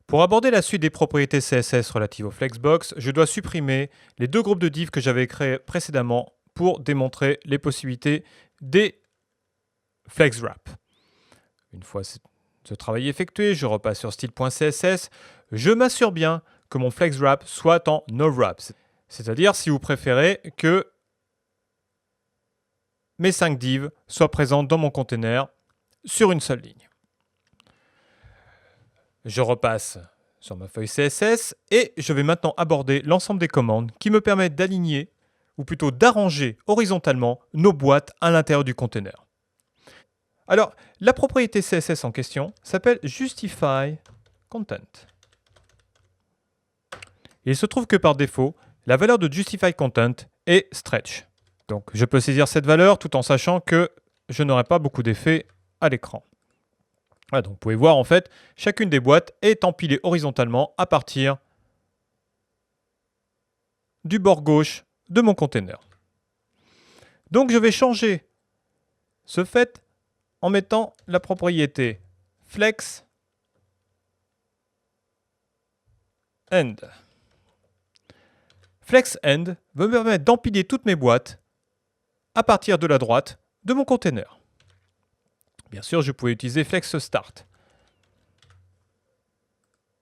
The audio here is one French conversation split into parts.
Pour aborder la suite des propriétés CSS relatives au Flexbox, je dois supprimer les deux groupes de divs que j'avais créés précédemment pour démontrer les possibilités des FlexWrap. Une fois ce travail effectué, je repasse sur style.css. Je m'assure bien que mon FlexWrap soit en NoWrap, c'est-à-dire, si vous préférez, que mes 5 divs soient présents dans mon container sur une seule ligne. Je repasse sur ma feuille CSS et je vais maintenant aborder l'ensemble des commandes qui me permettent d'aligner, ou plutôt d'arranger horizontalement nos boîtes à l'intérieur du container. Alors, la propriété CSS en question s'appelle Justify Content. Il se trouve que par défaut, la valeur de Justify Content est Stretch. Donc, je peux saisir cette valeur tout en sachant que je n'aurai pas beaucoup d'effets à l'écran. Voilà, donc vous pouvez voir en fait, chacune des boîtes est empilée horizontalement à partir du bord gauche de mon container. Donc je vais changer ce fait en mettant la propriété flex end. Flex end va me permettre d'empiler toutes mes boîtes à partir de la droite de mon container. Bien sûr, je pouvais utiliser flex start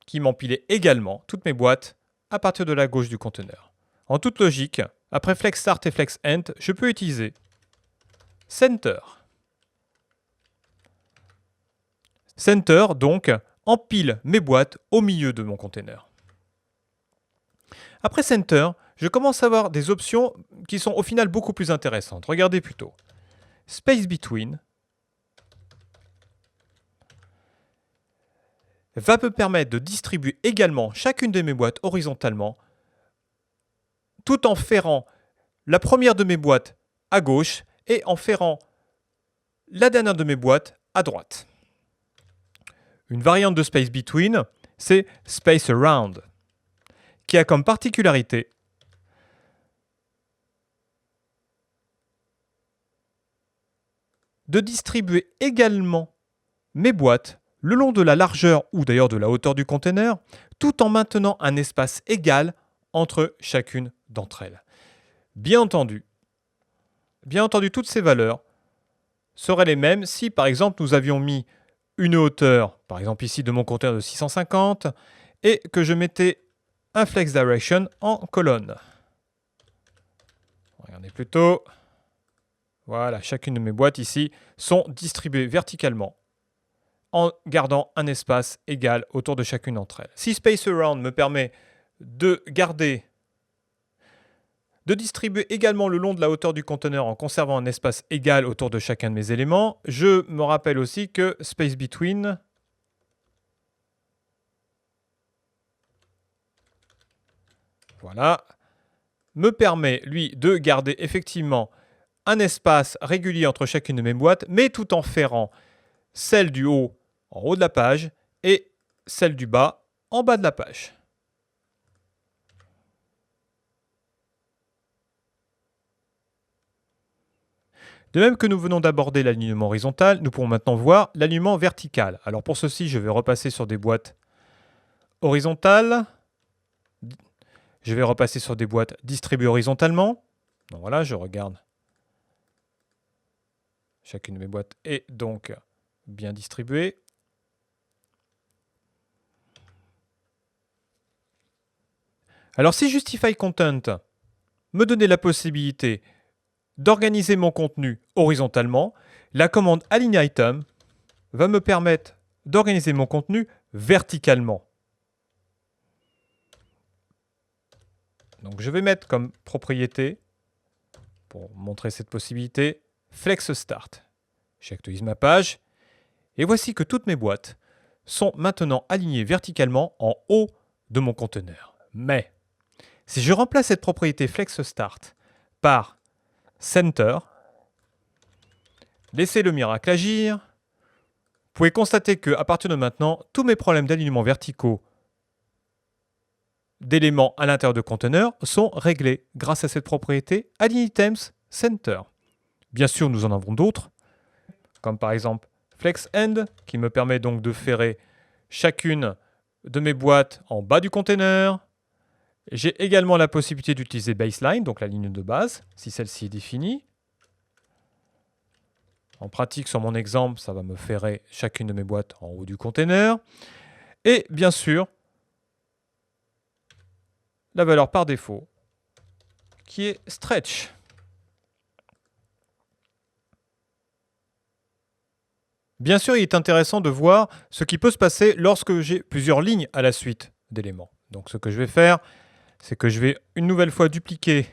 qui m'empilait également toutes mes boîtes à partir de la gauche du container. En toute logique, après flex start et flex end, je peux utiliser center. Center, donc, empile mes boîtes au milieu de mon container. Après center, je commence à avoir des options qui sont au final beaucoup plus intéressantes. Regardez plutôt. Space between va me permettre de distribuer également chacune de mes boîtes horizontalement, tout en ferrant la première de mes boîtes à gauche et en ferrant la dernière de mes boîtes à droite. Une variante de Space Between, c'est Space Around, qui a comme particularité de distribuer également mes boîtes le long de la largeur ou d'ailleurs de la hauteur du container, tout en maintenant un espace égal entre chacune d'entre elles. Bien entendu, toutes ces valeurs seraient les mêmes si, par exemple, nous avions mis une hauteur, par exemple ici de mon container de 650, et que je mettais un flex direction en colonne. Regardez plutôt. Voilà, chacune de mes boîtes ici sont distribuées verticalement en gardant un espace égal autour de chacune d'entre elles. Si Space Around me permet de distribuer également le long de la hauteur du conteneur en conservant un espace égal autour de chacun de mes éléments, je me rappelle aussi que Space Between me permet, lui, de garder effectivement un espace régulier entre chacune de mes boîtes, mais tout en ferrant celle du haut en haut de la page et celle du bas en bas de la page. De même que nous venons d'aborder l'alignement horizontal, nous pourrons maintenant voir l'alignement vertical. Alors pour ceci, je vais repasser sur des boîtes horizontales. Je vais repasser sur des boîtes distribuées horizontalement. Donc voilà, je regarde. Chacune de mes boîtes est donc bien distribuée. Alors si Justify Content me donnait la possibilité d'organiser mon contenu horizontalement, la commande Align Item va me permettre d'organiser mon contenu verticalement. Donc je vais mettre comme propriété, pour montrer cette possibilité, Flex Start. J'actualise ma page et voici que toutes mes boîtes sont maintenant alignées verticalement en haut de mon conteneur. Mais si je remplace cette propriété Flex Start par Center, laissez le miracle agir. Vous pouvez constater qu'à partir de maintenant, tous mes problèmes d'alignement verticaux d'éléments à l'intérieur de conteneurs sont réglés grâce à cette propriété Align Items Center. Bien sûr, nous en avons d'autres, comme par exemple Flex End, qui me permet donc de ferrer chacune de mes boîtes en bas du container. J'ai également la possibilité d'utiliser baseline, donc la ligne de base, si celle-ci est définie. En pratique, sur mon exemple, ça va me faire chacune de mes boîtes en haut du container. Et bien sûr, la valeur par défaut, qui est stretch. Bien sûr, il est intéressant de voir ce qui peut se passer lorsque j'ai plusieurs lignes à la suite d'éléments. Donc ce que je vais faire, c'est que je vais une nouvelle fois dupliquer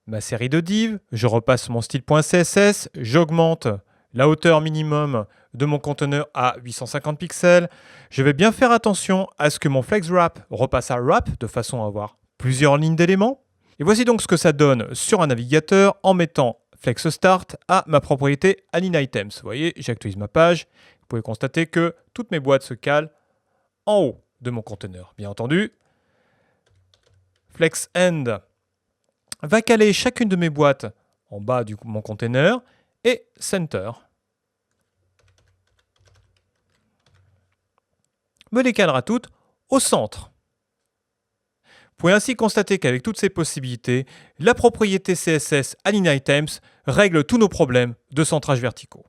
ma série de divs, je repasse mon style.css, j'augmente la hauteur minimum de mon conteneur à 850 pixels. Je vais bien faire attention à ce que mon flex wrap repasse à wrap de façon à avoir plusieurs lignes d'éléments. Et voici donc ce que ça donne sur un navigateur en mettant flex start à ma propriété align items. Vous voyez, j'actualise ma page. Vous pouvez constater que toutes mes boîtes se calent en haut de mon conteneur. Bien entendu, flex end va caler chacune de mes boîtes en bas de mon container et center me les calera toutes au centre. Vous pouvez ainsi constater qu'avec toutes ces possibilités, la propriété CSS Align Items règle tous nos problèmes de centrage verticaux.